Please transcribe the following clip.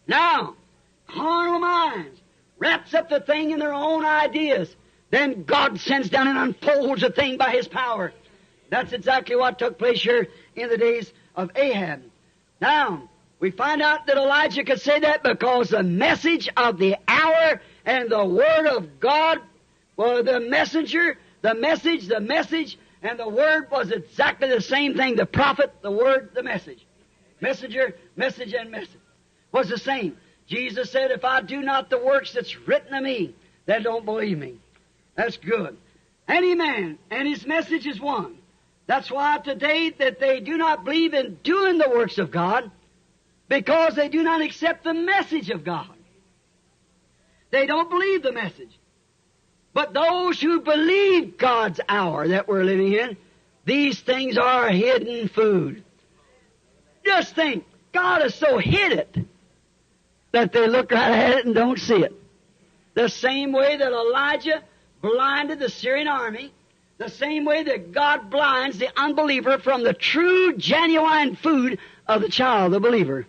Now, carnal minds wraps up the thing in their own ideas. Then God sends down and unfolds the thing by His power. That's exactly what took place here in the days of Ahab. Now, we find out that Elijah could say that because the message of the hour and the Word of God, well, the messenger, the message, and the Word was exactly the same thing. The prophet, the Word, the message. Messenger, message, and message was the same. Jesus said, if I do not the works that's written of me, they don't believe me. That's good. Any man and his message is one. That's why today that they do not believe in doing the works of God because they do not accept the message of God. They don't believe the message. But those who believe God's hour that we're living in, these things are hidden food. Just think, God has so hid it that they look right at it and don't see it. The same way that Elijah blinded the Syrian army, the same way that God blinds the unbeliever from the true, genuine food of the child, the believer.